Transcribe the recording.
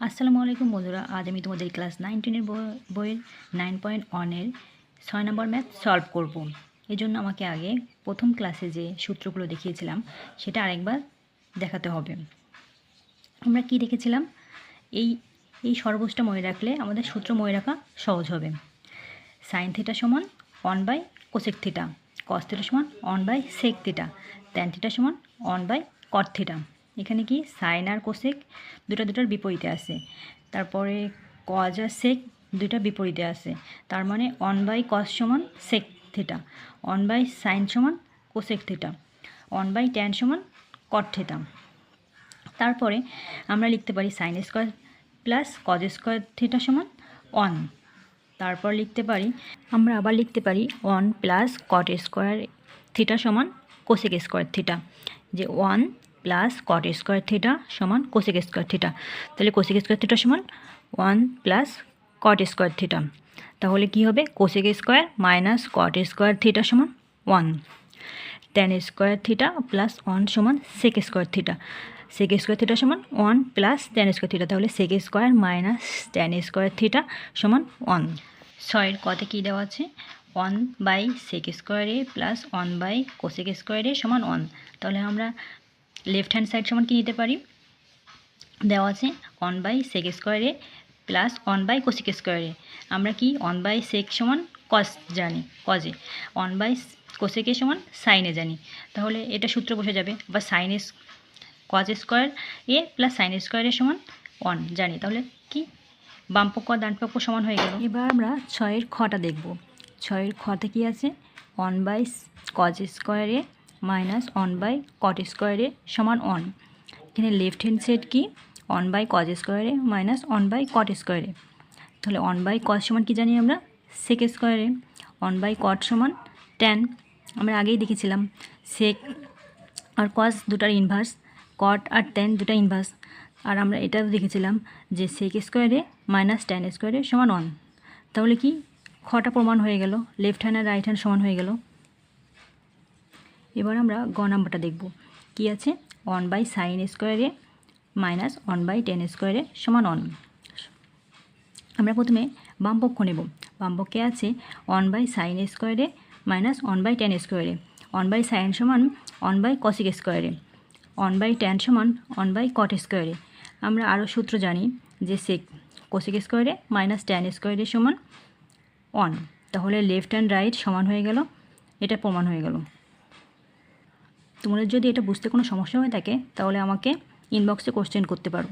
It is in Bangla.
আসসালামু আলাইকুম বন্ধুরা, আজ আমি তোমাদের ক্লাস 9-10 বইয়ের 9.1 6 নম্বর ম্যাথ সলভ করব। এই জন্য আমাকে আগে প্রথম ক্লাসে যে সূত্রগুলো দেখিয়েছিলাম সেটা আরেকবার দেখাতে হবে। আমরা কি দেখেছিলাম? এই এই সর্বস্বটা মনে রাখলে আমাদের সূত্র মনে রাখা সহজ হবে। সাইন থিটা সমান 1 by cosec theta, cos theta সমান 1 by sec theta, tan theta সমান 1 বাই কট থিটা। এখানে কি সাইন আর কোসেক দুটার বিপরীতে আছে, তারপরে কজ আর সেক দুইটা বিপরীতে আছে, তার মানে 1 বাই কস সমান সেক থিটা, 1 বাই সাইন সমান কোসেক থিটা, 1 বাই ট্যান সমান কট থিটা। তারপরে আমরা লিখতে পারি sine square plus cos square theta সমান 1। তারপর আমরা আবার লিখতে পারি 1 প্লাস কট স্কোয়ার থিটা সমান কোসেক স্কোয়ার থিটা, যে 1 প্লাস কট স্কোয়ার থিটা সমান কোসেক স্কোয়ার থিটা। তাহলে কোসেক স্কোয়ার থিটা সমান 1 প্লাস কট স্কোয়ার থিটা। তাহলে কি হবে? কোসেক স্কোয়ার মাইনাস কট স্কোয়ার থিটা সমান 1। ট্যান স্কোয়ার থিটা প্লাস 1 সমান sec square theta. Sec square theta সমান 1 প্লাস ট্যান স্কোয়ার থিটা। তাহলে sec square minus tan square theta সমান 1। 6-এর কতে কী দেওয়া আছে? 1 বাই সেক স্কোয়ারে প্লাস 1 বাই কোসেক স্কোয়ারে সমান 1। তাহলে আমরা লেফট হ্যান্ড সাইড সমান কি নিতে পারি? দেওয়া আছে 1 বাই সেক স্কোয়ারে প্লাস 1 বাই কোসেক স্কোয়ারে। আমরা কি 1 বাই সেক সমান কস জানি, কজে 1 বাই কোসেকে সমান সাইনে জানি। তাহলে এটা সূত্র বসে যাবে। বা সাইন কজ স্কোয়ার এ প্লাস সাইন স্কোয়ারের সমান 1 জানি। তাহলে কি বাম পক্ষ আর ডান পক্ষ সমান হয়ে গেল। এবার আমরা 6-এর খটা দেখব। 6-এর খতে কি আছে? 1 বাই কজ স্কোয়ারে মাইনাস 1 বাই কট স্কোয়ারে সমান 1। এখানে লেফট হ্যান্ড সাইড কি? 1 বাই কজ স্কোয়ারে মাইনাস 1 বাই কট স্কোয়ারে। তাহলে 1 বাই কজ সমান কি জানি আমরা? সেক স্কোয়ারে। 1 বাই কট সমান ট্যান। আমরা আগেই দেখেছিলাম সেক আর কজ দুটার ইনভার্স, কট আর ট্যান দুটা ইনভার্স। আর আমরা এটাও দেখেছিলাম যে সেক স্কোয়ারে মাইনাস ট্যান স্কোয়ারে সমান 1। তাহলে কি খটা প্রমাণ হয়ে গেল, লেফট হ্যান্ড আর রাইট হ্যান্ড সমান হয়ে গেল। এবার আমরা গ নাম্বারটা দেখব। কি আছে? 1 বাই সাইন স্কোয়ারে মাইনাস 1 বাই ট্যান স্কোয়ারে সমান 1। আমরা প্রথমে বাম পক্ষ নেব। বাম পক্ষে আছে 1 বাই সাইন স্কোয়ারে মাইনাস 1 বাই ট্যান স্কোয়ারে। 1 বাই সাইন সমান 1 বাই কসেক স্কোয়ারে, 1 বাই ট্যান সমান 1 বাই কট স্কোয়ারে। আমরা আরও সূত্র জানি যে সেক কোসেক স্কোয়ারে মাইনাস ট্যান স্কোয়ারে সমান 1। তাহলে লেফট অ্যান্ড রাইট সমান হয়ে গেল, এটা প্রমাণ হয়ে গেল। তোমাদের যদি এটা বুঝতে কোনো সমস্যা হয়ে থাকে তাহলে আমাকে ইনবক্সে কোশ্চেন করতে পারো।